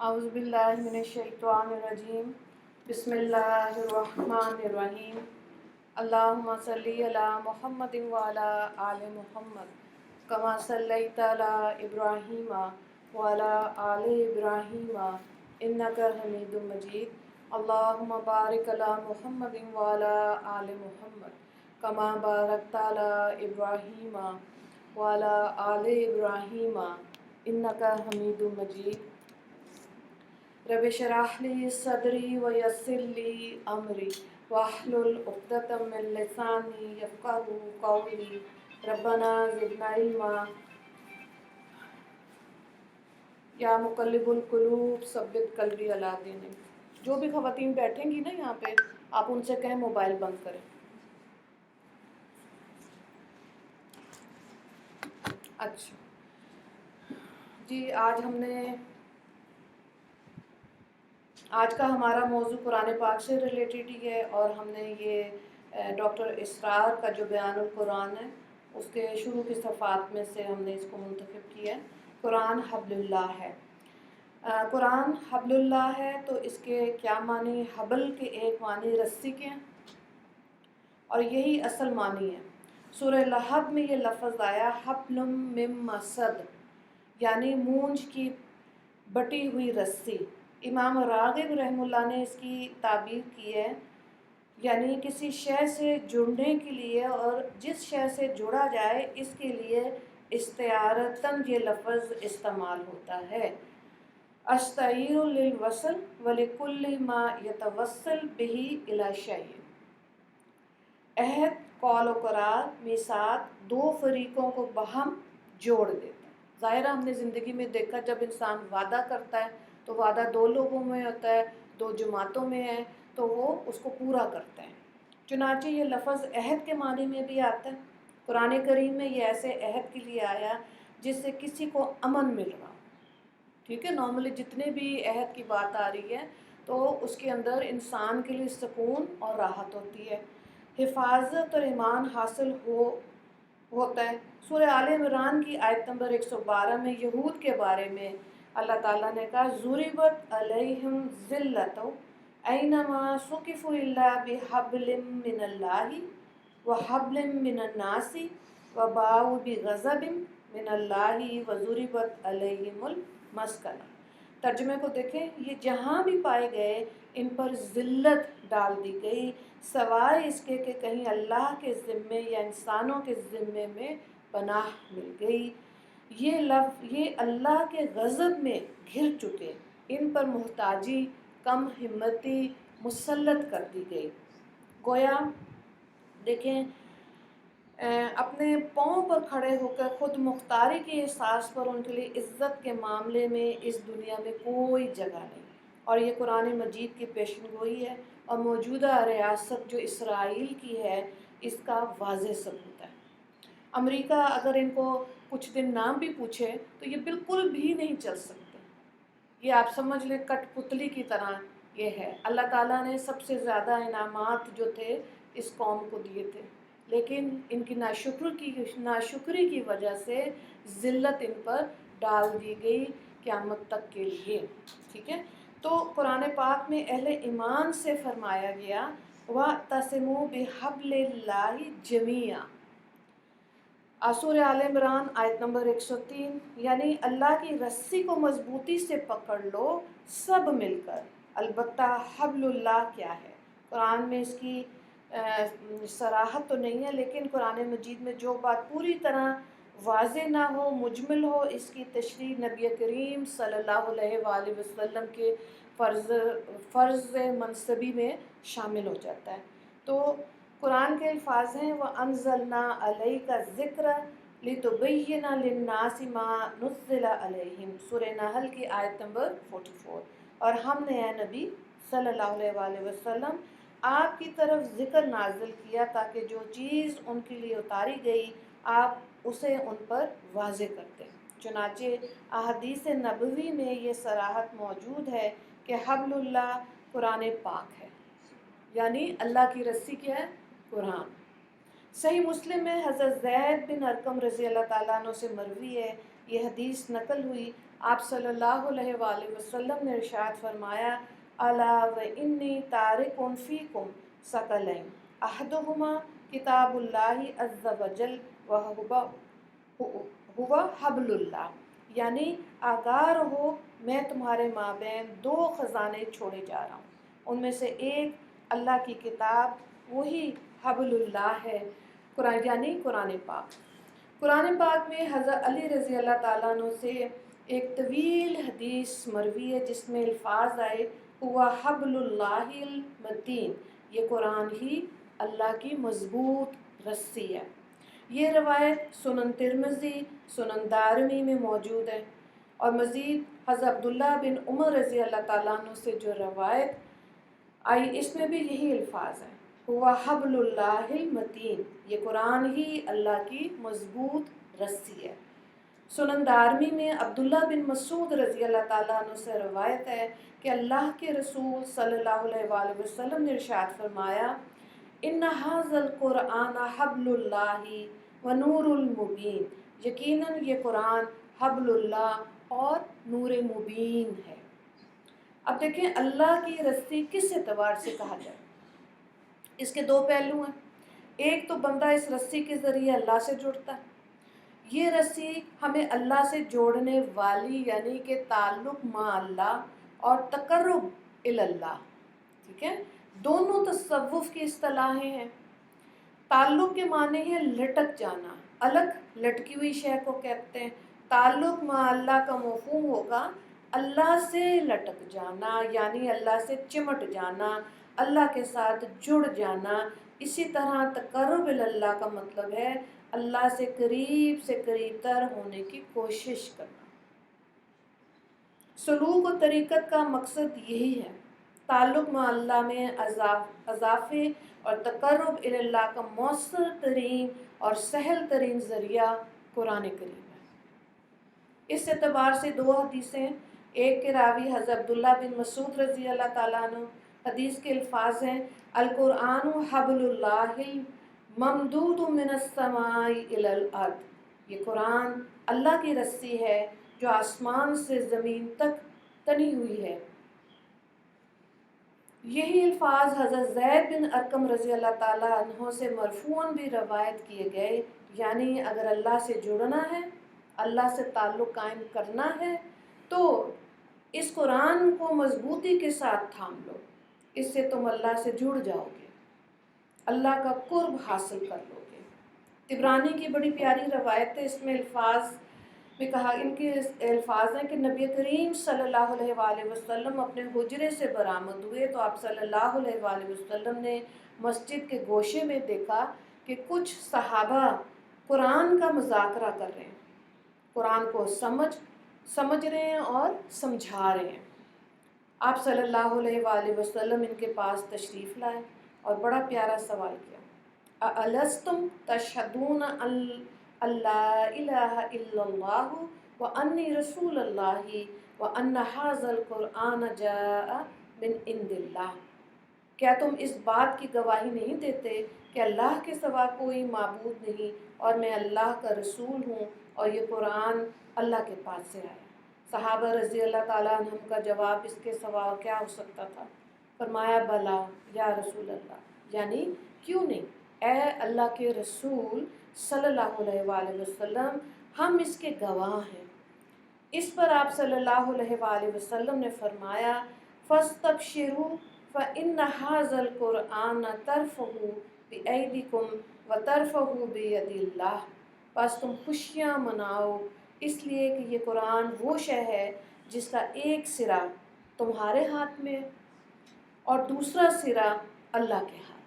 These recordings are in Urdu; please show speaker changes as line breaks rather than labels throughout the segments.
اعوذ باللہ من الشیطان الرجیم بسم اللہ الرحمن الرحیم اللہم صلی علی محمد وعلی آل محمد کما صلیت علی ابراہیم وعلی آل ابراہیم انک حمید مجید اللہم بارک علی محمد وعلی آل محمد کما بارکت علی ابراہیم وعلی آل ابراہیم انک حمید مجید رب اشرح لی صدری ویسر لی امری واحلل عقدۃ من لسانی یفقہوا قولی ربنا زدنا علما یا مقلب القلوب ثبت قلبی علی دینک۔ جو بھی خواتین بیٹھیں گی نا یہاں پہ، آپ ان سے کہیں موبائل بند کریں۔ اچھا جی، آج کا ہمارا موضوع قرآن پاک سے ریلیٹڈ ہی ہے، اور ہم نے یہ ڈاکٹر اسرار کا جو بیان القرآن ہے اس کے شروع کی صفحات میں سے ہم نے اس کو منتخب کیا ہے۔ قرآن حبل اللہ ہے۔ قرآن حبل اللہ ہے تو اس کے کیا معنی؟ حبل کے ایک معنی رسی کے ہیں، اور یہی اصل معنی ہے۔ سورہ لہب میں یہ لفظ آیا حبل من مسد، یعنی مونج کی بٹی ہوئی رسی۔ امام راغب رحمہ اللہ نے اس کی تعبیر کی ہے، یعنی کسی شے سے جڑنے کے لیے، اور جس شے سے جڑا جائے اس کے لیے استعارتاً یہ لفظ استعمال ہوتا ہے۔ استعیر للوصل ولکل ما یتوصل بہ الی شیء۔ عہد، قول و قرار، میثاق دو فریقوں کو باہم جوڑ دیتا ہے۔ ظاہر ہم نے زندگی میں دیکھا، جب انسان وعدہ کرتا ہے تو وعدہ دو لوگوں میں ہوتا ہے، دو جماعتوں میں ہے، تو وہ اس کو پورا کرتے ہیں۔ چنانچہ یہ لفظ عہد کے معنی میں بھی آتا ہے۔ قرآن کریم میں یہ ایسے عہد کے لیے آیا جس سے کسی کو امن مل رہا۔ ٹھیک ہے، نارملی جتنے بھی عہد کی بات آ رہی ہے تو اس کے اندر انسان کے لیے سکون اور راحت ہوتی ہے، حفاظت اور ایمان حاصل ہوتا ہے۔ سورہ آل عمران کی آیت نمبر 112 میں یہود کے بارے میں اللہ تعالیٰ نے کہا ضُرِبَتْ عَلَيْهِمْ ذِلَّةٌ أَيْنَمَا ثُقِفُوا إِلَّا بِحَبْلٍ مِّنَ اللَّهِ وَحَبْلٍ مِّنَ النَّاسِ وَبَاءُوا بِغَضَبٍ مِّنَ اللَّهِ وَضُرِبَتْ عَلَيْهِمُ الْمَسْكَنَةُ۔ ترجمے کو دیکھیں، یہ جہاں بھی پائے گئے ان پر ذلت ڈال دی گئی، سوائے اس کے کہ کہیں اللہ کے ذمے یا انسانوں کے ذمے میں پناہ مل گئی۔ یہ اللہ کے غضب میں گھر چکے، ان پر محتاجی، کم ہمتی مسلط کر دی گئی۔ گویا دیکھیں، اپنے پاؤں پر کھڑے ہو کر خود مختاری کے احساس پر ان کے لیے عزت کے معاملے میں اس دنیا میں کوئی جگہ نہیں، اور یہ قرآن مجید کی پیشن گوئی ہے، اور موجودہ ریاست جو اسرائیل کی ہے اس کا واضح ثبوت ہے۔ امریکہ اگر ان کو کچھ دن نام بھی پوچھے تو یہ بالکل بھی نہیں چل سکتے۔ یہ آپ سمجھ لیں کٹ پتلی کی طرح یہ ہے۔ اللہ تعالیٰ نے سب سے زیادہ انعامات جو تھے اس قوم کو دیے تھے، لیکن ان کی ناشکری کی وجہ سے ذلت ان پر ڈال دی گئی قیامت تک کے لیے۔ ٹھیک ہے، تو قرآن پاک میں اہل ایمان سے فرمایا گیا وَاعْتَصِمُوا بِحَبْلِ اللَّهِ جَمِيعًا۔ سورہ آل عمران آیت نمبر 103، یعنی اللہ کی رسی کو مضبوطی سے پکڑ لو سب مل کر۔ البتہ حبل اللہ کیا ہے؟ قرآن میں اس کی صراحت تو نہیں ہے، لیکن قرآن مجید میں جو بات پوری طرح واضح نہ ہو، مجمل ہو، اس کی تشریح نبی کریم صلی اللہ علیہ وآلہ وسلم کے فرض منصبی میں شامل ہو جاتا ہے۔ تو قرآن کے الفاظ ہیں وَأَنزَلْنَا عَلَيْكَ الذِّكْرَ لِتُبَيِّنَ لِلنَّاسِ مَا نُزِّلَ عَلَيْهِمْ، سورہ نحل کی آیت نمبر 44۔ اور ہم نے اے نبی صلی اللہ علیہ وآلہ وسلم آپ کی طرف ذکر نازل کیا تاکہ جو چیز ان کے لیے اتاری گئی آپ اسے ان پر واضح کرتے۔ چنانچہ احادیث نبوی میں یہ صراحت موجود ہے کہ حبل اللہ قرآن پاک ہے، یعنی اللہ کی رسی کیا ہے؟ قرآن۔ صحیح مسلم میں حضرت زید بن ارقم رضی اللہ تعالیٰ عنہ سے مروی ہے، یہ حدیث نقل ہوئی آپ صلی اللہ علیہ وآلہ وسلم نے ارشاد فرمایا الا و انی تارک فیکم ثقلین احدہما کتاب اللہ عز وجل ہوا حبل اللہ، یعنی آگاہ رہو میں تمہارے مابین دو خزانے چھوڑے جا رہا ہوں، ان میں سے ایک اللہ کی کتاب وہی حبل اللہ ہے، قرآن یعنی قرآن پاک۔ قرآن پاک میں حضرت علی رضی اللہ تعالیٰ عنہ سے ایک طویل حدیث مروی ہے جس میں الفاظ آئے ہوا حبل اللہ المتین، یہ قرآن ہی اللہ کی مضبوط رسی ہے۔ یہ روایت سنن ترمذی، سنن دارمی میں موجود ہے، اور مزید حضرت عبداللہ بن عمر رضی اللہ تعالیٰ عنہ سے جو روایت آئی اس میں بھی یہی الفاظ ہیں ہوا حبل اللہ المتین، یہ قرآن ہی اللہ کی مضبوط رسی ہے۔ سنن دارمی میں عبداللہ بن مسعود رضی اللہ تعالیٰ عنہ سے روایت ہے کہ اللہ کے رسول صلی اللہ علیہ وآلہ وسلم نے ارشاد فرمایا ان ھذا القرآن حبل اللہ و نور المبین، یقیناً یہ قرآن حبل اللہ اور نور مبین ہے۔ اب دیکھیں اللہ کی رسی کس اعتبار سے کہا جائے، اس کے دو پہلو ہیں۔ ایک تو بندہ اس رسی کے ذریعے اللہ سے جڑتا ہے، یہ رسی ہمیں اللہ سے جوڑنے والی یعنی کہ تعلق مع اللہ اور تقرب الی اللہ، ٹھیک ہے، دونوں تصوف کی اصطلاحیں ہیں۔ تعلق کے معنی ہے لٹک جانا، الگ لٹکی ہوئی شے کو کہتے ہیں۔ تعلق مع اللہ کا مفہوم ہوگا اللہ سے لٹک جانا، یعنی اللہ سے چمٹ جانا، اللہ کے ساتھ جڑ جانا۔ اسی طرح تقرب الی اللہ کا مطلب ہے اللہ سے قریب تر ہونے کی کوشش کرنا۔ سلوک و طریقت کا مقصد یہی ہے۔ تعلق مع اللہ میں اضافے اور تقرب الی اللہ کا مؤثر ترین اور سہل ترین ذریعہ قرآن کریم ہے۔ اس اعتبار سے دو حدیثیں، ایک کے راوی حضرت عبداللہ بن مسعود رضی اللہ تعالیٰ عنہ، حدیث کے الفاظ ہیں القرآن حبل اللہ ممدود من السماء الی الارض، یہ قرآن اللہ کی رسی ہے جو آسمان سے زمین تک تنی ہوئی ہے۔ یہی الفاظ حضرت زید بن ارقم رضی اللہ تعالیٰ عنہ سے مرفوعاً بھی روایت کیے گئے، یعنی اگر اللہ سے جڑنا ہے، اللہ سے تعلق قائم کرنا ہے تو اس قرآن کو مضبوطی کے ساتھ تھام لو، اس سے تم اللہ سے جڑ جاؤ گے، اللہ کا قرب حاصل کر لو گے۔ طبرانی کی بڑی پیاری روایت ہے، اس میں الفاظ میں کہا، ان کے الفاظ ہیں کہ نبی کریم صلی اللہ علیہ وآلہ وسلم اپنے حجرے سے برآمد ہوئے تو آپ صلی اللہ علیہ وآلہ وسلم نے مسجد کے گوشے میں دیکھا کہ کچھ صحابہ قرآن کا مذاکرہ کر رہے ہیں، قرآن کو سمجھ رہے ہیں اور سمجھا رہے ہیں۔ آپ صلی اللہ علیہ وآلہ وسلم ان کے پاس تشریف لائے اور بڑا پیارا سوال کیا، اَأَلَسْتُمْ تَشْهَدُونَ اللہ الہ الا اللہ وانی رسول اللہ وان ھذا القرآن جاء من عند اللہ، کیا تم اس بات کی گواہی نہیں دیتے کہ اللہ کے سوا کوئی معبود نہیں اور میں اللہ کا رسول ہوں اور یہ قرآن اللہ کے پاس سے آیا؟ صحابہ رضی اللہ تعالیٰ عنہم کا جواب اس کے سوا کیا ہو سکتا تھا؟ فرمایا بلا یا رسول اللہ، یعنی کیوں نہیں اے اللہ کے رسول صلی اللہ علیہ وآلہ وسلم، ہم اس کے گواہ ہیں۔ اس پر آپ صلی اللہ علیہ وآلہ وسلم نے فرمایا فاستبشروا فإن ھذا القرآن ترفعوا بأیدیکم وترفعوا بید اللہ، بس تم خوشیاں مناؤ اس لیے کہ یہ قرآن وہ شے ہے جس کا ایک سرا تمہارے ہاتھ میں اور دوسرا سرا اللہ کے ہاتھ میں۔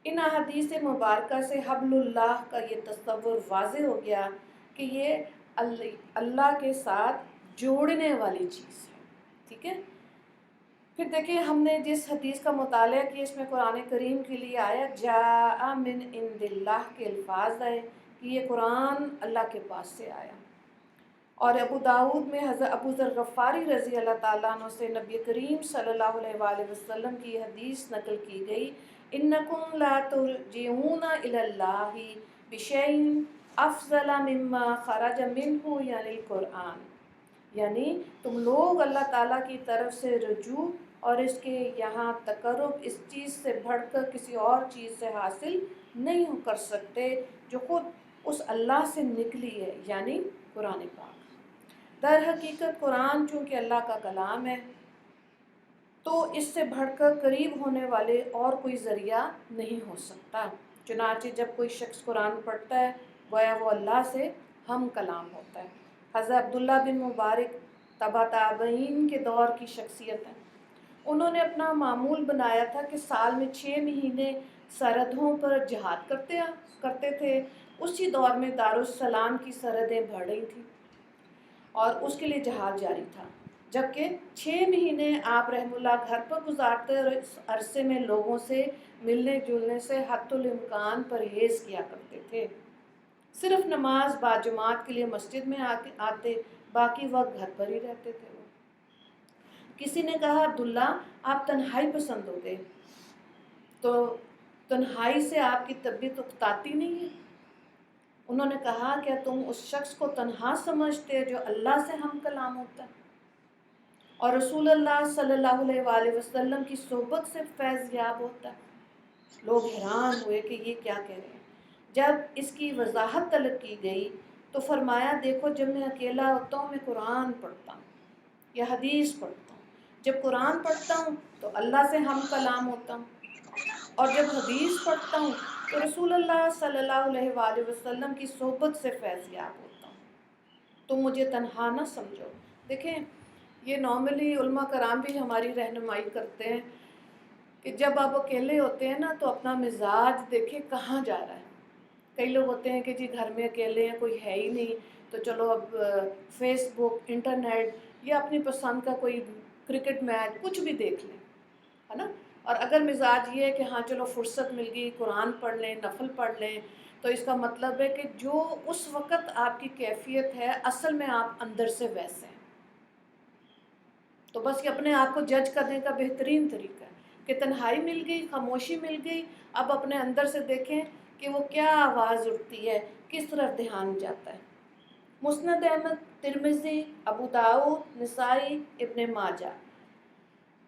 ان احادیث مبارکہ سے حبل اللہ کا یہ تصور واضح ہو گیا کہ یہ اللہ کے ساتھ جوڑنے والی چیز ہے، ٹھیک ہے۔ پھر دیکھیں ہم نے جس حدیث کا مطالعہ کیا اس میں قرآن کریم کے لیے آیا جاء من عند اللہ کے الفاظ آئے کہ یہ قرآن اللہ کے پاس سے آیا، اور ابو داؤد میں حضرت ابو ذر غفاری رضی اللہ تعالیٰ عنہ سے نبی کریم صلی اللہ علیہ وآلہ وسلم کی حدیث نقل کی گئی انکم لا ترجعون الی اللہ بشیء افضل مما خرج منہ یعنی القرآن، یعنی تم لوگ اللہ تعالیٰ کی طرف سے رجوع اور اس کے یہاں تقرب اس چیز سے بڑھ کر کسی اور چیز سے حاصل نہیں کر سکتے جو خود اس اللہ سے نکلی ہے، یعنی قرآن پاک۔ در حقیقت قرآن چونکہ اللہ کا کلام ہے تو اس سے بڑھ کر قریب ہونے والے اور کوئی ذریعہ نہیں ہو سکتا۔ چنانچہ جب کوئی شخص قرآن پڑھتا ہے گویا وہ اللہ سے ہم کلام ہوتا ہے۔ حضرت عبداللہ بن مبارک تبع تابعین کے دور کی شخصیت ہیں۔ انہوں نے اپنا معمول بنایا تھا کہ سال میں 6 مہینے سرحدوں پر جہاد کرتے تھے۔ اسی دور میں دارالسلام کی سرحدیں بڑھ رہی تھیں اور اس کے لیے جہاد جاری تھا، جبکہ 6 مہینے آپ رحم اللہ گھر پر گزارتے اور اس عرصے میں لوگوں سے ملنے جلنے سے حتی الامکان پرہیز کیا کرتے تھے۔ صرف نماز باجماعت کے لیے مسجد میں آتے، باقی وقت گھر پر ہی رہتے تھے۔ وہ کسی نے کہا عبداللہ آپ تنہائی پسند ہو گئے، تو تنہائی سے آپ کی طبیعت اکتاتی نہیں ہے؟ انہوں نے کہا کیا تم اس شخص کو تنہا سمجھتے جو اللہ سے ہم کلام ہوتا ہے اور رسول اللہ صلی اللہ علیہ وآلہ وسلم کی صحبت سے فیض یاب ہوتا ہے؟ لوگ حیران ہوئے کہ یہ کیا کہہ رہے ہیں۔ جب اس کی وضاحت طلب کی گئی تو فرمایا دیکھو جب میں اکیلا ہوتا ہوں میں قرآن پڑھتا ہوں یا حدیث پڑھتا ہوں، جب قرآن پڑھتا ہوں تو اللہ سے ہم کلام ہوتا ہوں، اور جب حدیث پڑھتا ہوں تو رسول اللہ صلی اللہ علیہ وآلہ وسلم کی صحبت سے فیض یاب ہوتا ہوں، تم مجھے تنہا نہ سمجھو۔ دیکھیں یہ نارملی علماء کرام بھی ہماری رہنمائی کرتے ہیں کہ جب آپ اکیلے ہوتے ہیں نا تو اپنا مزاج دیکھیں کہاں جا رہا ہے۔ کئی لوگ ہوتے ہیں کہ جی گھر میں اکیلے ہیں، کوئی ہے ہی نہیں، تو چلو اب فیس بک، انٹرنیٹ یا اپنی پسند کا کوئی کرکٹ میچ کچھ بھی دیکھ لیں، ہے نا۔ اور اگر مزاج یہ ہے کہ ہاں چلو فرصت مل گئی قرآن پڑھ لیں، نفل پڑھ لیں، تو اس کا مطلب ہے کہ جو اس وقت آپ کی کیفیت ہے اصل میں آپ اندر سے ویسے ہیں۔ تو بس یہ اپنے آپ کو جج کرنے کا بہترین طریقہ ہے کہ تنہائی مل گئی، خاموشی مل گئی، اب اپنے اندر سے دیکھیں کہ وہ کیا آواز اٹھتی ہے، کس طرف دھیان جاتا ہے۔ مسند احمد، ترمذی، ابو داؤد، نسائی، ابن ماجہ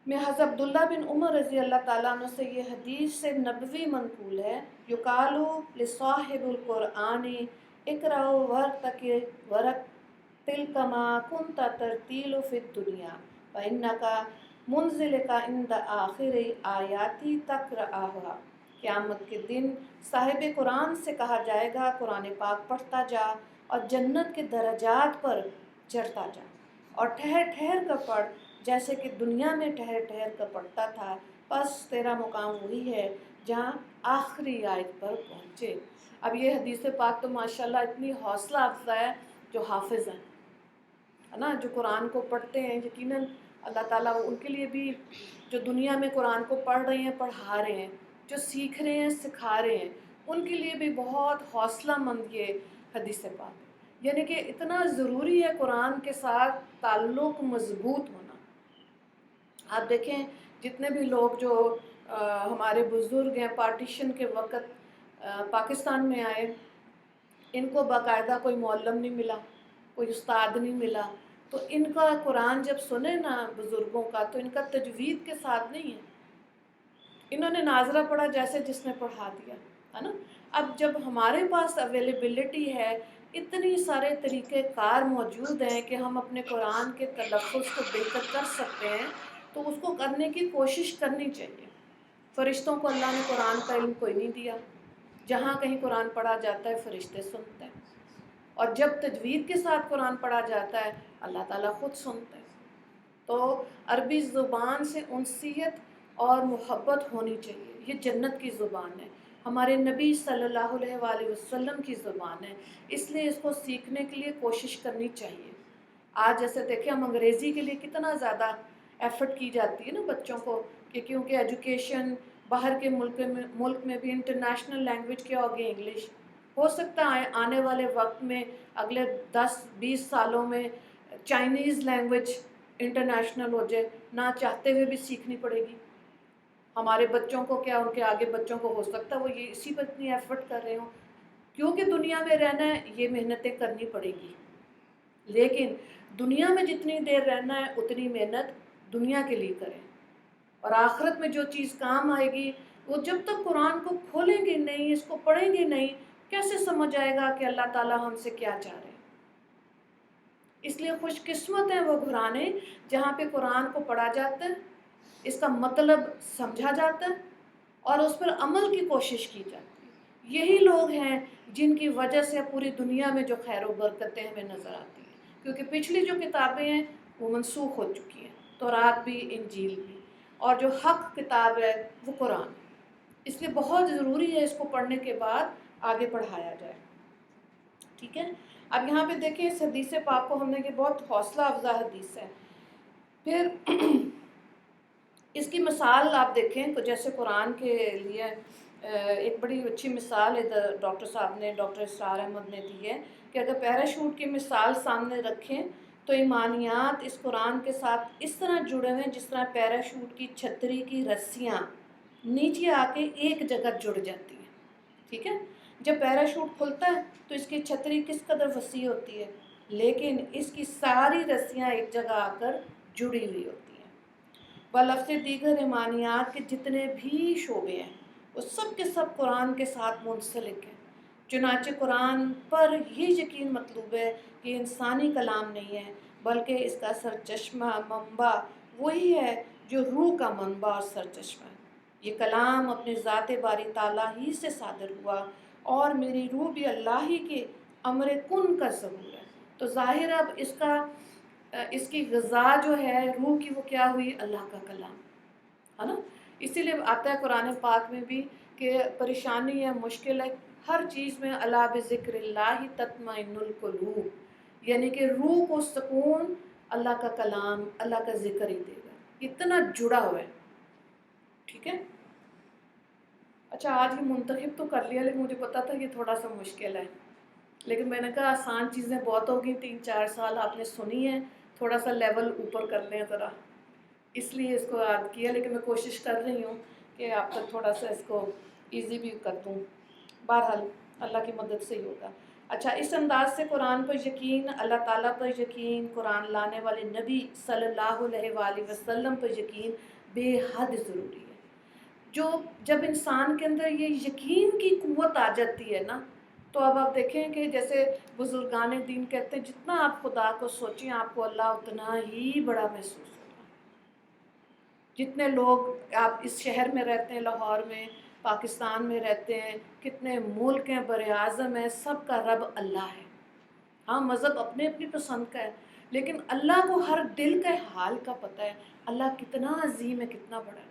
میں حضرت عبداللہ بن عمر رضی اللہ تعالیٰ عنہ سے یہ حدیث سے نبوی منقول ہے، یقالو لصاحب القرآن اقرأ ورتل کما کنت ترتیل فی الدنیا فإنک منزلک عند آخر آیاتی تقرأها۔ قیامت کے دن صاحب قرآن سے کہا جائے گا قرآن پاک پڑھتا جا اور جنت کے درجات پر چڑھتا جا، اور ٹھہر ٹھہر کر پڑھ جیسے کہ دنیا میں ٹھہر ٹھہر کر پڑھتا تھا، بس تیرا مقام وہی ہے جہاں آخری آیت پر پہنچے۔ اب یہ حدیث پاک تو ماشاءاللہ اتنی حوصلہ افزا ہے جو حافظ ہیں، ہے نا، جو قرآن کو پڑھتے ہیں، یقیناً اللہ تعالیٰ ان کے لیے بھی جو دنیا میں قرآن کو پڑھ رہے ہیں، پڑھا رہے ہیں، جو سیکھ رہے ہیں، سکھا رہے ہیں، ان کے لیے بھی بہت حوصلہ مند یہ حدیث پاک، یعنی کہ اتنا ضروری ہے قرآن کے ساتھ تعلق مضبوط ہونا۔ آپ دیکھیں جتنے بھی لوگ جو ہمارے بزرگ ہیں پارٹیشن کے وقت پاکستان میں آئے، ان کو باقاعدہ کوئی معلم نہیں ملا، کوئی استاد نہیں ملا، تو ان کا قرآن جب سنے نا بزرگوں کا تو ان کا تجوید کے ساتھ نہیں ہے، انہوں نے ناظرہ پڑھا جیسے جس نے پڑھا دیا، ہے نا۔ اب جب ہمارے پاس اویلیبلٹی ہے، اتنی سارے طریقہ کار موجود ہیں کہ ہم اپنے قرآن کے تلفظ کو بہتر کر سکتے ہیں، تو اس کو کرنے کی کوشش کرنی چاہیے۔ فرشتوں کو اللہ نے قرآن کا علم کوئی نہیں دیا، جہاں کہیں قرآن پڑھا جاتا ہے فرشتے سنتے ہیں، اور جب تجوید کے ساتھ قرآن پڑھا جاتا ہے اللہ تعالیٰ خود سنتے ہیں۔ تو عربی زبان سے انسیت اور محبت ہونی چاہیے، یہ جنت کی زبان ہے، ہمارے نبی صلی اللہ علیہ وآلہ وسلم کی زبان ہے، اس لیے اس کو سیکھنے کے لیے کوشش کرنی چاہیے۔ آج جیسے دیکھیں ہم انگریزی کے لیے کتنا زیادہ ایفرٹ کی جاتی ہے نا بچوں کو، کہ کیونکہ ایجوکیشن باہر کے ملک میں بھی انٹرنیشنل لینگویج کیا ہوگی انگلش، ہو سکتا ہے آنے والے وقت میں اگلے 10-20 سالوں میں چائنیز لینگویج انٹرنیشنل ہو جائے، نہ چاہتے ہوئے بھی سیکھنی پڑے گی ہمارے بچوں کو، کیا ان کے آگے بچوں کو ہو سکتا ہے وہ یہ اسی پر اتنی ایفرٹ کر رہے ہوں، کیونکہ دنیا میں رہنا ہے یہ محنتیں کرنی پڑے گی۔ لیکن دنیا میں جتنی دیر رہنا ہے اتنی محنت دنیا کے لیے کریں، اور آخرت میں جو چیز کام آئے گی وہ جب تک قرآن کو کھولیں گے نہیں، اس کو پڑھیں گے نہیں، کیسے سمجھ آئے گا کہ اللہ تعالیٰ ہم سے کیا چاہ رہے ہیں؟ اس لیے خوش قسمت ہیں وہ گھرانے جہاں پہ قرآن کو پڑھا جاتا ہے، اس کا مطلب سمجھا جاتا ہے اور اس پر عمل کی کوشش کی جاتی ہے۔ یہی لوگ ہیں جن کی وجہ سے پوری دنیا میں جو خیر و برکتیں ہمیں نظر آتی ہیں، کیونکہ پچھلی جو کتابیں ہیں وہ منسوخ ہو چکی ہیں، تورات بھی، انجیل بھی، اور جو حق کتاب ہے وہ قرآن۔ اس لیے بہت ضروری ہے اس کو پڑھنے کے بعد آگے پڑھایا جائے، ٹھیک ہے۔ اب یہاں پہ دیکھیں اس حدیث پاک کو ہم نے، یہ بہت حوصلہ افزا حدیث ہے۔ پھر اس کی مثال آپ دیکھیں تو جیسے قرآن کے لیے ایک بڑی اچھی مثال ادھر ڈاکٹر صاحب نے، ڈاکٹر اسرار احمد نے دی ہے کہ اگر پیراشوٹ کی مثال سامنے رکھیں تو ایمانیات اس قرآن کے ساتھ اس طرح جڑے ہوئے ہیں جس طرح پیراشوٹ کی چھتری کی رسیاں نیچے آ کے ایک جگہ جڑ جاتی ہیں، ٹھیک ہے۔ جب پیراشوٹ کھلتا ہے تو اس کی چھتری کس قدر وسیع ہوتی ہے، لیکن اس کی ساری رسیاں ایک جگہ آ کر جڑی ہوئی ہوتی ہیں۔ بلفظ دیگر ایمانیات کے جتنے بھی شعبے ہیں وہ سب کے سب قرآن کے ساتھ منسلک ہیں۔ چنانچہ قرآن پر یہ یقین مطلوب ہے کہ انسانی کلام نہیں ہے بلکہ اس کا سرچشمہ، منبع وہی ہے جو روح کا منبع اور سرچشمہ ہے۔ یہ کلام اپنے ذات باری تعالیٰ ہی سے صادر ہوا اور میری روح بھی اللہ ہی کے امر کن کا ظہور ہے۔ تو ظاہر اب اس کی غذا جو ہے روح کی وہ کیا ہوئی؟ اللہ کا کلام، ہے نا۔ اسی لیے آتا ہے قرآن پاک میں بھی کہ پریشانی ہے، مشکل ہے، ہر چیز میں الا بذکر اللہ تطمئن القلوب، یعنی کہ روح کو سکون اللہ کا کلام، اللہ کا ذکر ہی دے گا، اتنا جڑا ہوا ہے، ٹھیک ہے۔ اچھا آج یہ منتخب تو کر لیا لیکن مجھے پتا تھا یہ تھوڑا سا مشکل ہے، لیکن میں نے کہا آسان چیزیں بہت ہوگی، 3-4 سال آپ نے سنی ہے، تھوڑا سا لیول اوپر کر لیں ذرا، اس لیے اس کو یاد کیا، لیکن میں کوشش کر رہی ہوں کہ آپ تک تھوڑا سا اس کو ایزی بھی کر دوں، بہرحال اللہ کی مدد سے ہی ہوگا۔ اچھا اس انداز سے قرآن پر یقین، اللہ تعالیٰ پر یقین، قرآن لانے والے نبی صلی اللہ علیہ وآلہ وسلم پر یقین بے حد ضروری ہے۔ جب انسان کے اندر یہ یقین کی قوت آ جاتی ہے نا، تو اب آپ دیکھیں کہ جیسے بزرگان دین کہتے ہیں جتنا آپ خدا کو سوچیں آپ کو اللہ اتنا ہی بڑا محسوس ہوگا۔ جتنے لوگ آپ اس شہر میں رہتے ہیں، لاہور میں، پاکستان میں رہتے ہیں، کتنے ملک ہیں، بر اعظم ہیں، سب کا رب اللہ ہے۔ ہاں مذہب اپنے اپنی پسند کا ہے، لیکن اللہ کو ہر دل کے حال کا پتہ ہے، اللہ کتنا عظیم ہے، کتنا بڑا ہے۔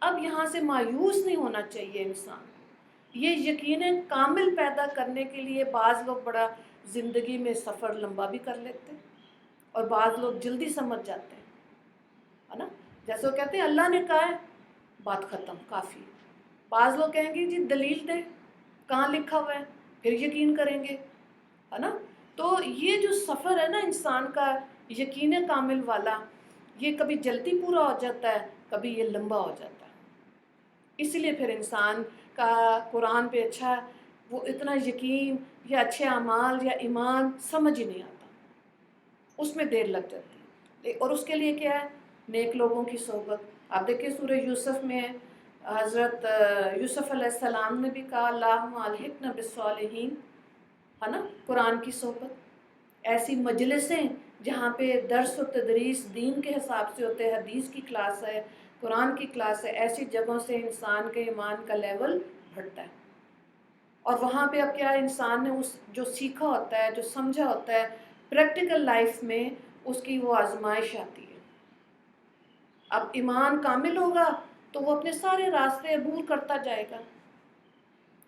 اب یہاں سے مایوس نہیں ہونا چاہیے انسان کو۔ یہ یقین کامل پیدا کرنے کے لیے بعض لوگ بڑا زندگی میں سفر لمبا بھی کر لیتے ہیں اور بعض لوگ جلدی سمجھ جاتے ہیں، ہے نا۔ جیسے وہ کہتے ہیں اللہ نے کہا ہے، بات ختم، کافی۔ بعض لوگ کہیں گے جی دلیل دیں، کہاں لکھا ہوا ہے، پھر یقین کریں گے، ہے نا۔ تو یہ جو سفر ہے نا انسان کا یقین کامل والا، یہ کبھی جلدی پورا ہو جاتا ہے، کبھی یہ لمبا ہو جاتا ہے۔ اسی لیے پھر انسان کا قرآن پہ اچھا وہ اتنا یقین یا اچھے اعمال یا ایمان سمجھ ہی نہیں آتا، اس میں دیر لگ جاتی ہے۔ اور اس کے لیے کیا ہے؟ نیک لوگوں کی صحبت۔ آپ دیکھیں سورہ یوسف میں حضرت یوسف علیہ السلام نے بھی کہا اللہم الحقنا بالصالحین، ہے نا، قرآن کی صحبت، ایسی مجلسیں جہاں پہ درس و تدریس دین کے حساب سے ہوتے ہیں، حدیث کی کلاس ہے، قرآن کی کلاس ہے، ایسی جگہوں سے انسان کے ایمان کا لیول بڑھتا ہے۔ اور وہاں پہ اب کیا انسان نے اس جو سیکھا ہوتا ہے، جو سمجھا ہوتا ہے، پریکٹیکل لائف میں اس کی وہ آزمائش آتی ہے۔ اب ایمان کامل ہوگا تو وہ اپنے سارے راستے عبور کرتا جائے گا،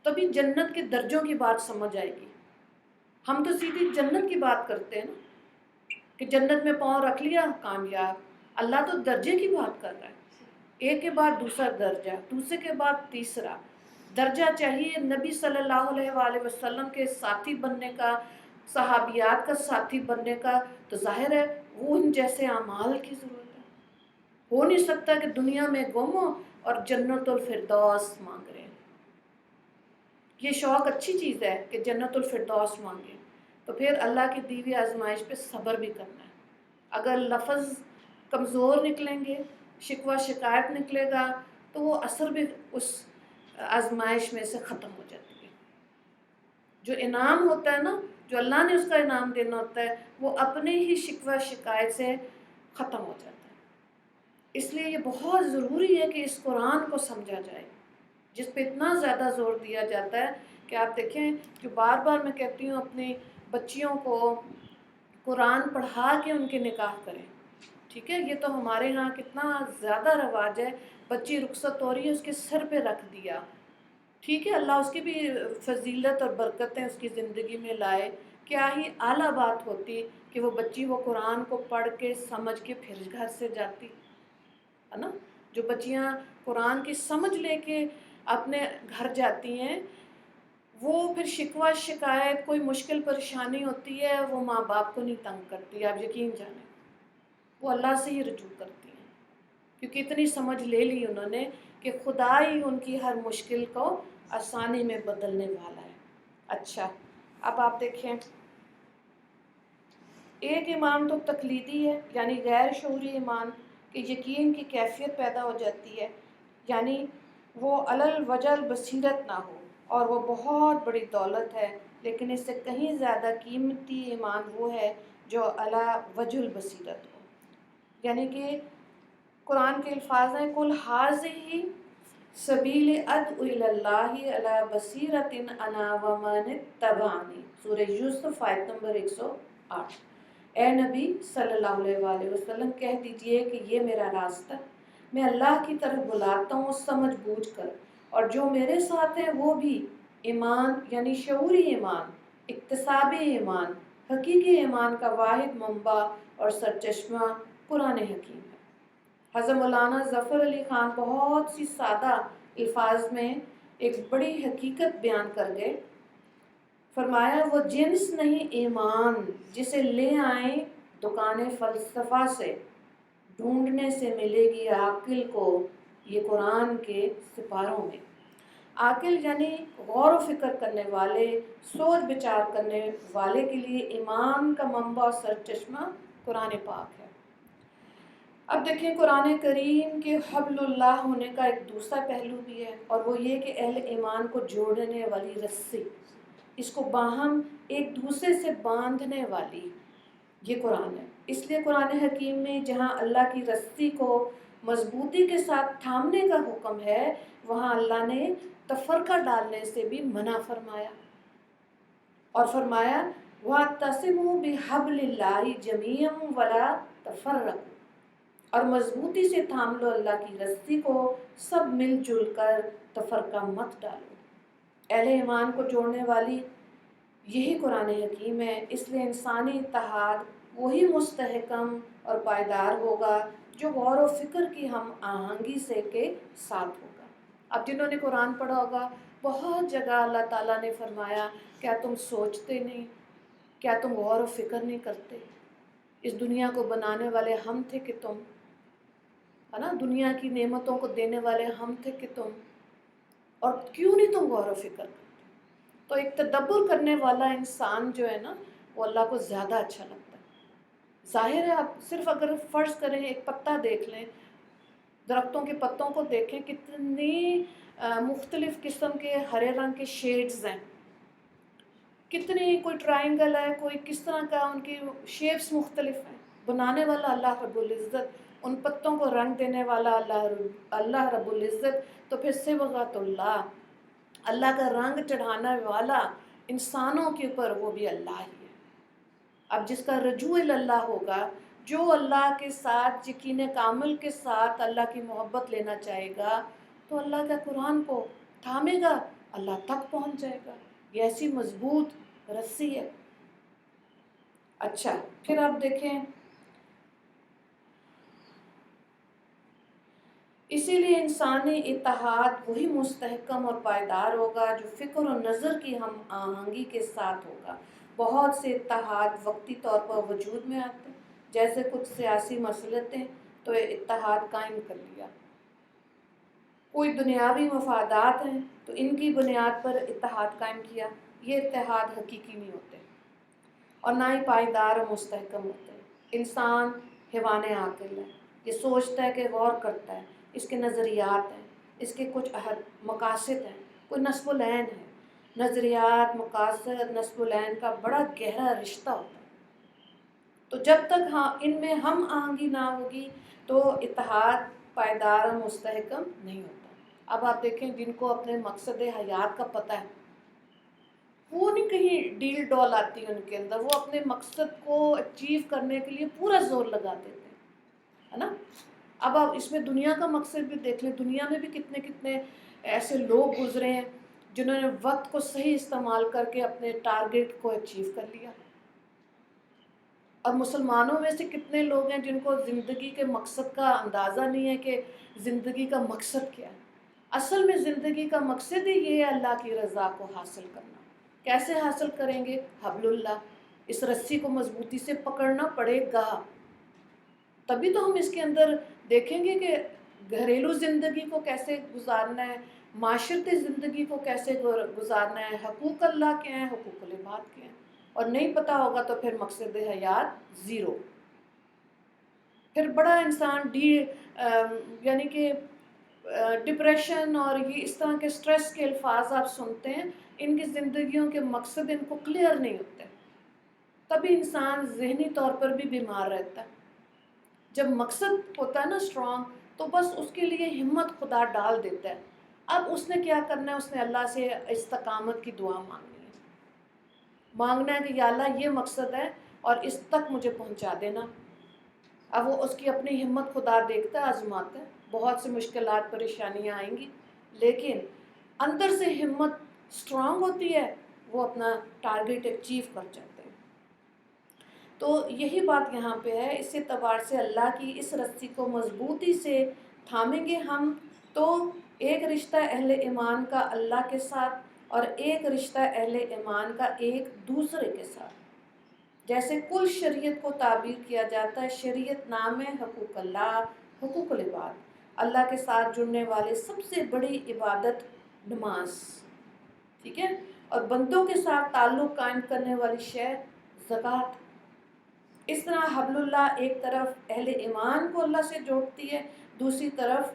تبھی جنت کے درجوں کی بات سمجھ آئے گی۔ ہم تو سیدھی جنت کی بات کرتے ہیں نا کہ جنت میں پاؤں رکھ لیا کامیاب، اللہ تو درجے کی بات کر رہا ہے، ایک کے بعد دوسرا درجہ، دوسرے کے بعد تیسرا درجہ چاہیے نبی صلی اللہ علیہ وآلہ وسلم کے ساتھی بننے کا، صحابیات کا ساتھی بننے کا، تو ظاہر ہے وہ ان جیسے اعمال کی ضرورت ہے۔ ہو نہیں سکتا کہ دنیا میں گم ہو اور جنت الفردوس مانگ رہے ہیں۔ یہ شوق اچھی چیز ہے کہ جنت الفردوس مانگیں، تو پھر اللہ کی دی ہوئی آزمائش پہ صبر بھی کرنا ہے۔ اگر لفظ کمزور نکلیں گے، شکوہ شکایت نکلے گا، تو وہ اثر بھی اس آزمائش میں سے ختم ہو جاتی ہے۔ جو انعام ہوتا ہے نا، جو اللہ نے اس کا انعام دینا ہوتا ہے، وہ اپنے ہی شکوہ شکایت سے ختم ہو جاتا ہے۔ اس لیے یہ بہت ضروری ہے کہ اس قرآن کو سمجھا جائے، جس پہ اتنا زیادہ زور دیا جاتا ہے کہ آپ دیکھیں، جو بار بار میں کہتی ہوں اپنی بچیوں کو قرآن پڑھا کے ان کے نکاح کریں، ٹھیک ہے؟ یہ تو ہمارے ہاں کتنا زیادہ رواج ہے، بچی رخصت ہو رہی ہے اس کے سر پہ رکھ دیا، ٹھیک ہے، اللہ اس کی بھی فضیلت اور برکتیں اس کی زندگی میں لائے۔ کیا ہی اعلیٰ بات ہوتی کہ وہ بچی وہ قرآن کو پڑھ کے سمجھ کے پھر گھر سے جاتی، ہے نا؟ جو بچیاں قرآن کی سمجھ لے کے اپنے گھر جاتی ہیں، وہ پھر شکوہ شکایت کوئی مشکل پریشانی ہوتی ہے وہ ماں باپ کو نہیں تنگ کرتی، آپ یقین جانیں، وہ اللہ سے ہی رجوع کرتی ہیں، کیونکہ اتنی سمجھ لے لی انہوں نے کہ خدا ہی ان کی ہر مشکل کو آسانی میں بدلنے والا ہے۔ اچھا، اب آپ دیکھیں، ایک ایمان تو تقلیدی ہے، یعنی غیر شعوری ایمان، کہ یقین کی کیفیت پیدا ہو جاتی ہے، یعنی وہ علی الوجہ البصیرت نہ ہو اور وہ بہت بڑی دولت ہے، لیکن اس سے کہیں زیادہ قیمتی ایمان وہ ہے جو علی وجہ البصیرت ہو، یعنی کہ قرآن کے الفاظ ہیں قل ھذہ سبیل ادعو الی اللہ علی بصیرۃ انا ومن اتبعنی، سورہ یوسف آیت نمبر 108۔ اے نبی صلی اللہ علیہ وآلہ وسلم کہہ دیجئے کہ یہ میرا راستہ، میں اللہ کی طرف بلاتا ہوں سمجھ بوجھ کر، اور جو میرے ساتھ ہیں وہ بھی ایمان، یعنی شعوری ایمان، اکتسابی ایمان، حقیقی ایمان کا واحد منبع اور سرچشمہ قرآن حکیم ہے۔ حضرت مولانا ظفر علی خان بہت سی سادہ الفاظ میں ایک بڑی حقیقت بیان کر گئے، فرمایا وہ جنس نہیں ایمان جسے لے آئیں دکان فلسفہ سے، ڈھونڈنے سے ملے گی عاقل کو یہ قرآن کے سپاروں میں۔ عاقل یعنی غور و فکر کرنے والے، سوچ بچار کرنے والے کے لیے ایمان کا منبع اور سرچشمہ قرآن پاک ہے۔ اب دیکھیں، قرآن کریم کے حبل اللہ ہونے کا ایک دوسرا پہلو بھی ہے، اور وہ یہ کہ اہل ایمان کو جوڑنے والی رسی، اس کو باہم ایک دوسرے سے باندھنے والی یہ قرآن ہے۔ اس لیے قرآن حکیم میں جہاں اللہ کی رسی کو مضبوطی کے ساتھ تھامنے کا حکم ہے، وہاں اللہ نے تفرقہ ڈالنے سے بھی منع فرمایا، اور فرمایا وَاعْتَصِمُوا بِحَبْلِ اللَّهِ جَمِيعًا وَلَا تَفَرَّقُوا، اور مضبوطی سے تھام لو اللہ کی رسی کو، سب مل جل کر تفرقہ مت ڈالو۔ اہل ایمان کو جوڑنے والی یہی قرآن حکیم ہے، اس لیے انسانی اتحاد وہی مستحکم اور پائیدار ہوگا جو غور و فکر کی ہم آہنگی سے کے ساتھ ہوگا۔ اب جنہوں نے قرآن پڑھا ہوگا، بہت جگہ اللہ تعالیٰ نے فرمایا کیا تم سوچتے نہیں، کیا تم غور و فکر نہیں کرتے، اس دنیا کو بنانے والے ہم تھے کہ تم، ہے نا، دنیا کی نعمتوں کو دینے والے ہم تھے کہ تم، اور کیوں نہیں تم غور و فکر کرتے؟ تو ایک تدبر کرنے والا انسان جو ہے نا، وہ اللہ کو زیادہ اچھا لگتا ہے۔ ظاہر ہے، آپ صرف اگر فرض کریں ایک پتا دیکھ لیں، درختوں کے پتوں کو دیکھیں، کتنی مختلف قسم کے ہرے رنگ کے شیڈز ہیں، کتنی، کوئی ٹرائنگل ہے، کوئی کس طرح کا، ان کی شیپس مختلف ہیں، بنانے والا اللہ رب العزت، ان پتوں کو رنگ دینے والا اللہ رب العزت، تو پھر صبغۃ اللہ، اللہ کا رنگ چڑھانے والا انسانوں کے اوپر وہ بھی اللہ ہی ہے۔ اب جس کا رجوع اللہ ہوگا، جو اللہ کے ساتھ یقین کامل کے ساتھ اللہ کی محبت لینا چاہے گا، تو اللہ کا قرآن کو تھامے گا، اللہ تک پہنچ جائے گا۔ یہ ایسی مضبوط رسی ہے۔ اچھا، پھر آپ دیکھیں، اسی لیے انسانی اتحاد وہی مستحکم اور پائیدار ہوگا جو فکر و نظر کی ہم آہنگی کے ساتھ ہوگا۔ بہت سے اتحاد وقتی طور پر وجود میں آتے ہیں، جیسے کچھ سیاسی مصلحتیں تو اتحاد قائم کر لیا، کوئی دنیاوی مفادات ہیں تو ان کی بنیاد پر اتحاد قائم کیا، یہ اتحاد حقیقی نہیں ہوتے۔ اور نہ ہی پائیدار اور مستحکم ہوتے ہیں۔ انسان حیوان عاقل ہے، یہ سوچتا ہے کہ غور کرتا ہے، اس کے نظریات ہیں، اس کے کچھ مقاصد ہیں، کوئی نصب العین ہے۔ نظریات، مقاصد، نصب العین کا بڑا گہرا رشتہ ہوتا ہے۔ تو جب تک ان میں ہم آہنگی نہ ہوگی تو اتحاد پائیدار اور مستحکم نہیں ہوتا۔ اب آپ دیکھیں جن کو اپنے مقصد حیات کا پتہ ہے، وہ نہیں کہیں ڈیل ڈول آتی ان کے اندر، وہ اپنے مقصد کو اچیو کرنے کے لیے پورا زور لگا دیتے ہیں، ہے نا۔ اب آپ اس میں دنیا کا مقصد بھی دیکھ لیں، دنیا میں بھی کتنے کتنے ایسے لوگ گزرے ہیں جنہوں نے وقت کو صحیح استعمال کر کے اپنے ٹارگیٹ کو اچیو کر لیا۔ اور مسلمانوں میں سے کتنے لوگ ہیں جن کو زندگی کے مقصد کا اندازہ نہیں ہے کہ زندگی کا مقصد کیا ہے۔ اصل میں زندگی کا مقصد ہی یہ ہے اللہ کی رضا کو حاصل کرنا۔ کیسے حاصل کریں گے؟ حبل اللہ، اس رسی کو مضبوطی سے پکڑنا پڑے گا، تبھی تو ہم اس کے اندر دیکھیں گے کہ گھریلو زندگی کو کیسے گزارنا ہے، معاشرتی زندگی کو کیسے گزارنا ہے، حقوق اللہ کیا ہیں، حقوق العباد کیا ہیں، اور نہیں پتہ ہوگا تو پھر مقصد حیات زیرو۔ پھر بڑا انسان یعنی کہ ڈپریشن اور یہ اس طرح کے سٹریس کے الفاظ آپ سنتے ہیں، ان کی زندگیوں کے مقصد ان کو کلیئر نہیں ہوتے، تبھی انسان ذہنی طور پر بھی بیمار رہتا ہے۔ جب مقصد ہوتا ہے نا اسٹرانگ، تو بس اس کے لیے ہمت خدا ڈال دیتا ہے۔ اب اس نے کیا کرنا ہے؟ اس نے اللہ سے استقامت کی دعا مانگنی ہے، مانگنا ہے کہ یا اللہ یہ مقصد ہے اور اس تک مجھے پہنچا دینا۔ اب وہ اس کی اپنی ہمت خدا دیکھتا ہے، آزماتا ہے، بہت سی مشکلات پریشانیاں آئیں گی، لیکن اندر سے ہمت اسٹرانگ ہوتی ہے، وہ اپنا ٹارگیٹ اچیو کر جاتے ہیں۔ تو یہی بات یہاں پہ ہے، اس اعتبار سے اللہ کی اس رسی کو مضبوطی سے تھامیں گے ہم تو ایک رشتہ اہل ایمان کا اللہ کے ساتھ اور ایک رشتہ اہل ایمان کا ایک دوسرے کے ساتھ۔ جیسے کل شریعت کو تعبیر کیا جاتا ہے، شریعت نام ہے حقوق اللہ، حقوق العباد، اللہ کے ساتھ جڑنے والے سب سے بڑی عبادت نماز، ٹھیک ہے، اور بندوں کے ساتھ تعلق قائم کرنے والی شے زکوٰۃ۔ اس طرح حبل اللہ ایک طرف اہل ایمان کو اللہ سے جوڑتی ہے، دوسری طرف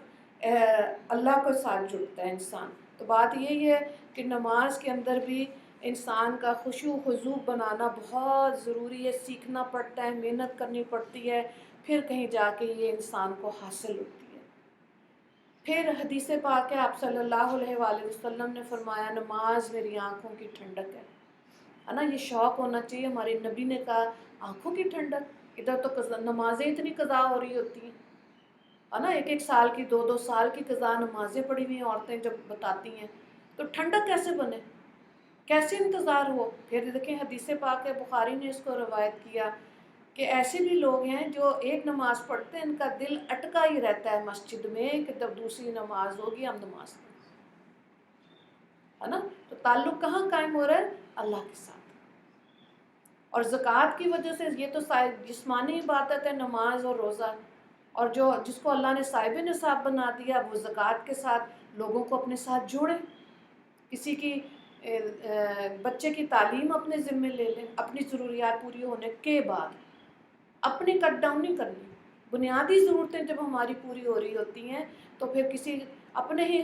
اللہ کے ساتھ جڑتا ہے انسان۔ تو بات یہی ہے کہ نماز کے اندر بھی انسان کا خشوع خضوع بنانا بہت ضروری ہے، سیکھنا پڑتا ہے، محنت کرنی پڑتی ہے، پھر کہیں جا کے یہ انسان کو حاصل ہوتی ہے۔ پھر حدیث پاک ہے، آپ صلی اللہ علیہ وآلہ وسلم نے فرمایا نماز میری آنکھوں کی ٹھنڈک ہے نا۔ یہ شوق ہونا چاہیے، ہمارے نبی نے کہا آنکھوں کی ٹھنڈک، ادھر تو نمازیں اتنی قضا ہو رہی ہوتی ہیں، ہے نا، ایک ایک سال کی، دو دو سال کی قضا نمازیں پڑھی ہوئی ہیں عورتیں جب بتاتی ہیں، تو ٹھنڈک کیسے بنے، کیسے انتظار ہو؟ پھر دیکھیں حدیث پاک ہے، بخاری نے اس کو روایت کیا کہ ایسے بھی لوگ ہیں جو ایک نماز پڑھتے ہیں، ان کا دل اٹکا ہی رہتا ہے مسجد میں کہ جب دوسری نماز ہوگی ہم نماز پڑھیں، ہے نا۔ تو تعلق کہاں قائم ہو رہا ہے؟ اللہ کے ساتھ۔ اور زکوٰۃ کی وجہ سے یہ تو جسمانی عبادت ہے نماز اور روزہ، اور جس کو اللہ نے صاحب نصاب بنا دیا وہ زکوٰۃ کے ساتھ لوگوں کو اپنے ساتھ جوڑے، کسی کی بچے کی تعلیم اپنے ذمے لے لیں، اپنی ضروریات پوری ہونے کے بعد، اپنی کٹ ڈاؤن نہیں کرنی، بنیادی ضرورتیں جب ہماری پوری ہو رہی ہوتی ہیں تو پھر کسی اپنے ہی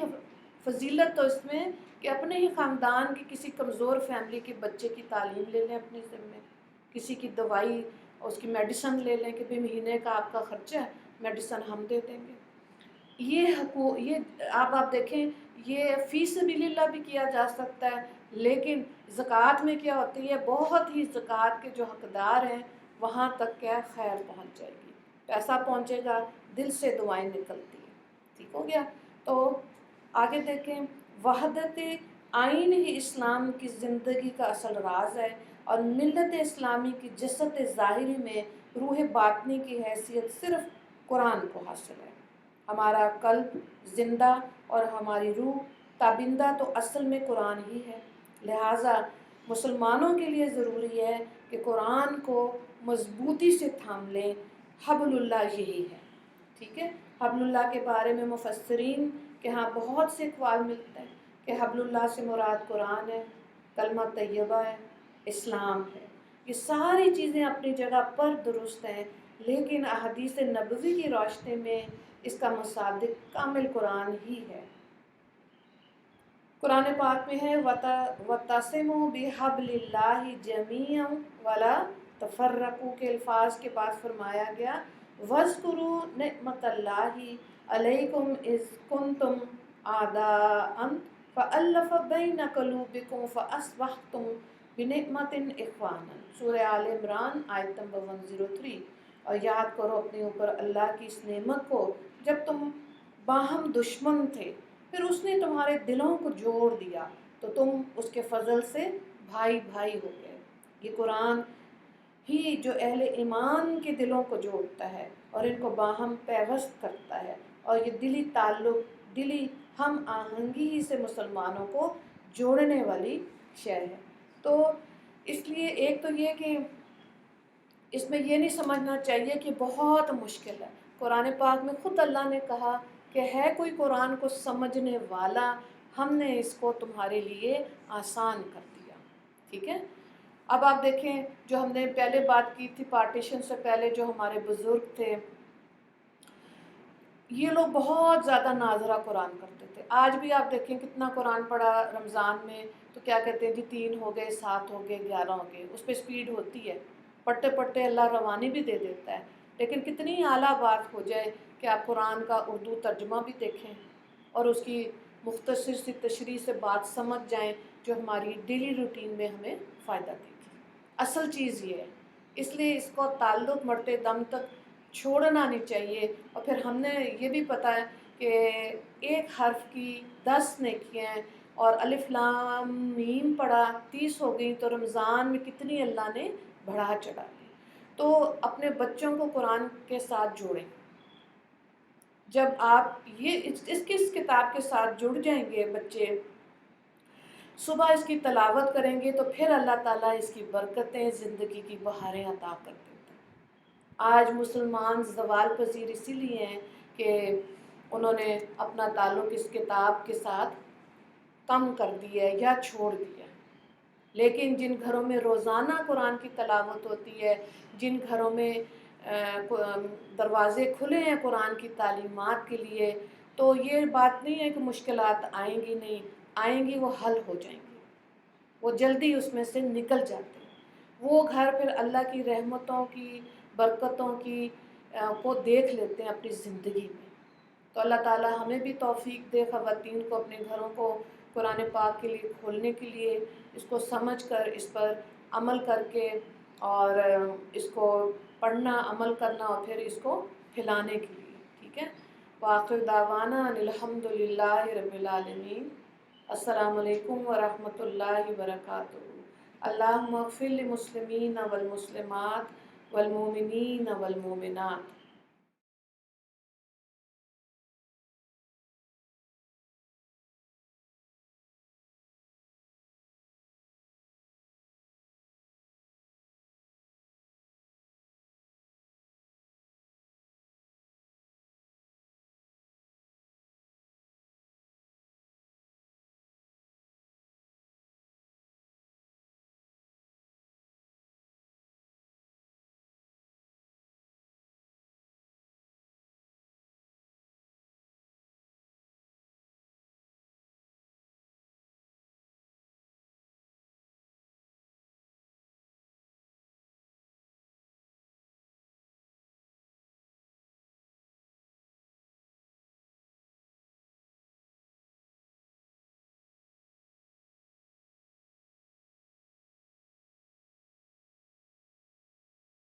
فضیلت تو اس میں کہ اپنے ہی خاندان کی کسی کمزور فیملی کے بچے کی تعلیم لے لیں اپنے ذمے، کسی کی دوائی اس کی میڈیسن لے لیں کہ مہینے کا آپ کا خرچہ ہے، میڈیسن ہم دے دیں گے۔ یہ حقوق، یہ آپ دیکھیں، یہ فی سبیل اللہ بھی کیا جا سکتا ہے، لیکن زکوٰۃ میں کیا ہوتی ہے، بہت ہی زکوٰۃ کے جو حقدار ہیں وہاں تک کیا خیر پہنچ جائے گی، پیسہ پہنچے گا، دل سے دعائیں نکلتی ہیں، ٹھیک ہو گیا۔ تو آگے دیکھیں، وحدت آئین ہی اسلام کی زندگی کا اصل راز ہے، اور ملت اسلامی کی جسد ظاہری میں روح باطنی کی حیثیت صرف قرآن کو حاصل ہے۔ ہمارا قلب زندہ اور ہماری روح تابندہ تو اصل میں قرآن ہی ہے، لہٰذا مسلمانوں کے لیے ضروری ہے کہ قرآن کو مضبوطی سے تھام لیں۔ حبل اللہ یہی ہے، ٹھیک ہے۔ حبل اللہ کے بارے میں مفسرین کے ہاں بہت سے اقوال ملتے ہیں کہ حبل اللہ سے مراد قرآن ہے، کلمہ طیبہ ہے، اسلام ہے۔ یہ ساری چیزیں اپنی جگہ پر درست ہیں، لیکن احادیث نبوی کی روشنی میں اس کا مصادق کامل قرآن ہی ہے۔ قرآن پاک میں ہے وَتَعْتَصِمُوا بِحَبْلِ اللَّهِ جَمِيعًا وَلَا تَفَرَّقُوا کے الفاظ کے بعد فرمایا گیا وَاذْكُرُوا نِعْمَتَ اللَّهِ عَلَيْكُمْ إِذْ كُنْتُمْ أَعْدَاءً فَأَلَّفَ بَيْنَ قُلُوبِكُمْ فَأَصْبَحْتُمْ بِنِعْمَةٍ إِخْوَانًا، سورہ آل عمران آیت نمبر 103۔ اور یاد کرو اپنے اوپر اللہ کی اس نعمت کو جب تم باہم دشمن تھے، پھر اس نے تمہارے دلوں کو جوڑ دیا تو تم اس کے فضل سے بھائی بھائی ہو گئے۔ یہ قرآن ہی جو اہل ایمان کے دلوں کو جوڑتا ہے اور ان کو باہم پیوست کرتا ہے، اور یہ دلی تعلق، دلی ہم آہنگی سے مسلمانوں کو جوڑنے والی شے ہے۔ تو اس لیے ایک تو یہ کہ اس میں یہ نہیں سمجھنا چاہیے کہ بہت مشکل ہے۔ قرآن پاک میں خود اللہ نے کہا کہ ہے کوئی قرآن کو سمجھنے والا، ہم نے اس کو تمہارے لیے آسان کر دیا، ٹھیک ہے۔ اب آپ دیکھیں جو ہم نے پہلے بات کی تھی پارٹیشن سے پہلے، جو ہمارے بزرگ تھے یہ لوگ بہت زیادہ ناظرہ قرآن کرتے تھے۔ آج بھی آپ دیکھیں کتنا قرآن پڑھا رمضان میں تو کیا کہتے ہیں جی 3 ہو گئے، 7 ہو گئے، 11 ہو گئے، اس پہ سپیڈ ہوتی ہے، پڑھتے پڑھتے اللہ روانی بھی دے دیتا ہے۔ لیکن کتنی اعلیٰ بات ہو جائے کہ آپ قرآن کا اردو ترجمہ بھی دیکھیں اور اس کی مختصر سی تشریح سے بات سمجھ جائیں جو ہماری ڈیلی روٹین میں ہمیں فائدہ دے گی۔ اصل چیز یہ ہے، اس لیے اس کو تعلق مرتے دم تک چھوڑنا نہیں چاہیے۔ اور پھر ہم نے یہ بھی پتہ ہے کہ ایک حرف کی 10 نیکیاں ہیں، اور الف لام میم پڑھا 30 ہو گئی، تو رمضان میں کتنی اللہ نے بڑھا چڑھا دی۔ تو اپنے بچوں کو قرآن کے ساتھ جوڑیں۔ جب آپ یہ اس کتاب کے ساتھ جڑ جائیں گے بچے، صبح اس کی تلاوت کریں گے تو پھر اللہ تعالیٰ اس کی برکتیں زندگی کی بہاریں عطا کر دیتے ہیں۔ آج مسلمان زوال پذیر اسی لیے ہیں کہ انہوں نے اپنا تعلق اس کتاب کے ساتھ کم کر دیا ہے یا چھوڑ دیا ہے۔ لیکن جن گھروں میں روزانہ قرآن کی تلاوت ہوتی ہے، جن گھروں میں دروازے کھلے ہیں قرآن کی تعلیمات کے لیے، تو یہ بات نہیں ہے کہ مشکلات آئیں گی، نہیں آئیں گی، وہ حل ہو جائیں گی، وہ جلدی اس میں سے نکل جاتے ہیں۔ وہ گھر پھر اللہ کی رحمتوں کی، برکتوں کی کو دیکھ لیتے ہیں اپنی زندگی میں۔ تو اللہ تعالیٰ ہمیں بھی توفیق دے خواتین کو اپنے گھروں کو قرآن پاک کے لیے کھولنے کے لیے، اس کو سمجھ کر اس پر عمل کر کے، اور اس کو پڑھنا، عمل کرنا، اور پھر اس کو پھیلانے کے لیے، ٹھیک ہے۔ وآخر دعوانا ان الحمد للہ رب العالمین۔ السلام علیکم ورحمۃ اللہ وبرکاتہ۔ اللہم اغفر للمسلمین والمسلمات والمؤمنین والمؤمنات۔